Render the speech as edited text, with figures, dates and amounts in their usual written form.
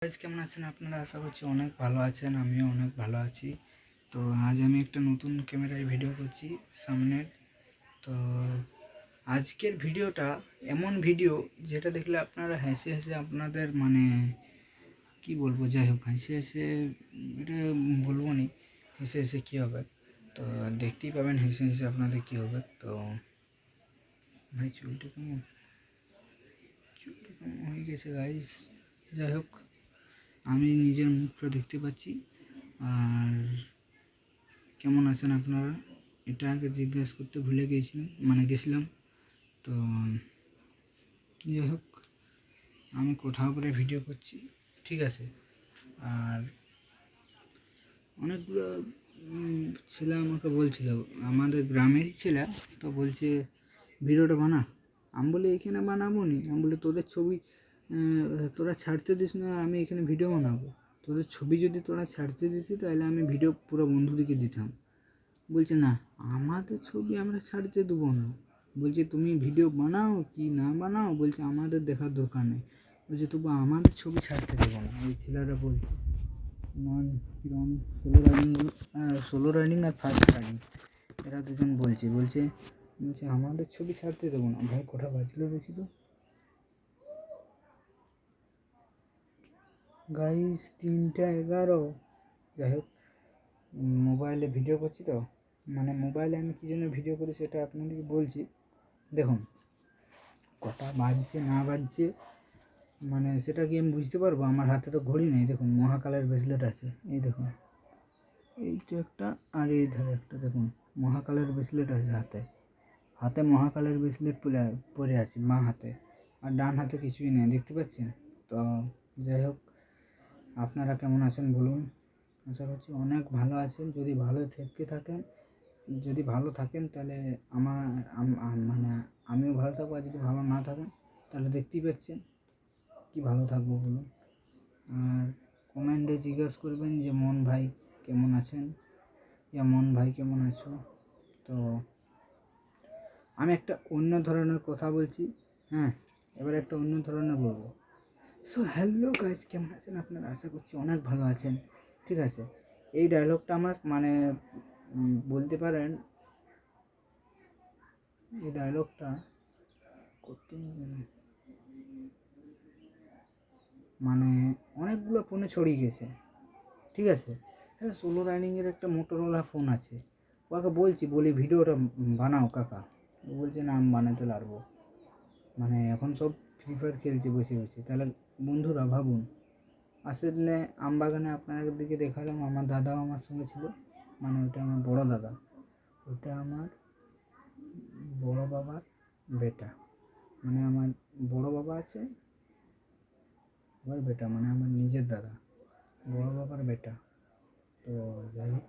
Guys কেমন আছেন আপনারা? আশা করছি অনেক ভালো আছেন, আমিও অনেক ভালো আছি। তো আজ আমি একটা নতুন ক্যামেরায় ভিডিও করছি সামনের। তো আজকের ভিডিওটা এমন ভিডিও যেটা দেখলে আপনারা হেসে হেসে আপনাদের কি বলবো, যাই হোক হেসে হেসে এটা বলবো নি, হেসে হেসে কী হবে তো দেখতেই পাবেন হেসে হেসে আপনাদের কী হবে। তো ভাই চুলটা কেমন হয়ে গেছে গাইস, যাই হোক আমি নিজের মুখটা দেখতে পাচ্ছি। আর কেমন আছেন আপনারা এটা আগে জিজ্ঞাসা করতে ভুলে গেছিলাম। তো যাই হোক আমি কোথাও করে ভিডিও করছি, ঠিক আছে। আর অনেকগুলো ছেলে আমাকে বলছিল, আমাদের গ্রামেরই ছেলে, তো বলছে ভিডিওটা বানা। আমি বলি এখানে বানাবো নি, আমি বলি তোদের ছবি তোরা ছাড়তে দিস না, আমি এখানে ভিডিও বানাবো। তোদের ছবি যদি তোরা ছাড়তে দিতি তাহলে আমি ভিডিও পুরো বন্ধুদেরকে দিতাম। বলছে না, আমাদের ছবি আমরা ছাড়তে দেবো না। বলছে তুমি ভিডিও বানাও কি না বানাও, বলছে আমাদের দেখার দরকার নেই। বলছে তবু আমাদের ছবি ছাড়তে দেবো না। ওই ছেলেরা বলছে নন কিরণ সোলো রাইডিং আর ফার্স্ট রাইডিং, এরা দুজন বলছে বলছে আমাদের ছবি ছাড়তে দেবো না। ভাই কোথা বাজলো দেখি তো গাইস, 3:11। যাই হোক মোবাইলে ভিডিও করছি তো, মোবাইলে আমি কী জন্য ভিডিও করি সেটা আপনাদেরকে বলছি। দেখুন কটা বাজছে না বাজছে সেটা কি আমি বুঝতে পারবো? আমার হাতে তো ঘড়ি নেই। দেখুন মহাকালের ব্রেসলেট আছে, এই দেখুন এইটা একটা, আর এই ধারে একটা দেখুন মহাকালের ব্রেসলেট আছে হাতে। হাতে মহাকালের ব্রেসলেট পরে আছি বাঁ হাতে, আর ডান হাতে কিছুই নেই, দেখতে পাচ্ছেন তো। যাই হোক আপনারা কেমন আছেন বলুন? আশা করছি অনেক ভালো আছেন। যদি ভালো থাকেন তাহলে আমিও ভালো থাকবো। আর যদি ভালো না থাকেন তাহলে দেখতেই পাচ্ছেন কি ভালো থাকবো বলুন। আর কমেন্টে জিজ্ঞাসা করবেন যে মন ভাই কেমন আছেন, মন ভাই কেমন আছো। তো আমি একটা অন্য ধরনের কথা বলছি, হ্যাঁ এবার একটা অন্য ধরনের বলবো। সো হ্যালো গাইস, কেমন আছেন আপনারা? আশা করছি অনেক ভালো আছেন, ঠিক আছে। এই ডায়লগটা আমার বলতে পারেন, এই ডায়লগটা করতে অনেকগুলো ফোনে ছড়িয়ে গেছে, ঠিক আছে। হ্যাঁ, সোলো রাইডিংয়ের একটা মোটরোলা ফোন আছে, ওকে বলি ভিডিওটা বানাও কাকা। ও বলছে না আমি বানাতে পারবো। এখন সব ফ্রি ফায়ার খেলছে বসে বসে। তাহলে বন্ধুরা ভাবুন, আসেন আমবাগানে আপনাদের দিকে দেখালাম, আমার দাদাও আমার সঙ্গে ছিল, ওটা আমার বড় দাদা, ওটা আমার বড় বাবার বেটা, আমার বড় বাবা আছে, আমার বেটা আমার নিজের দাদা, বড় বাবার বেটা। তো যাই হোক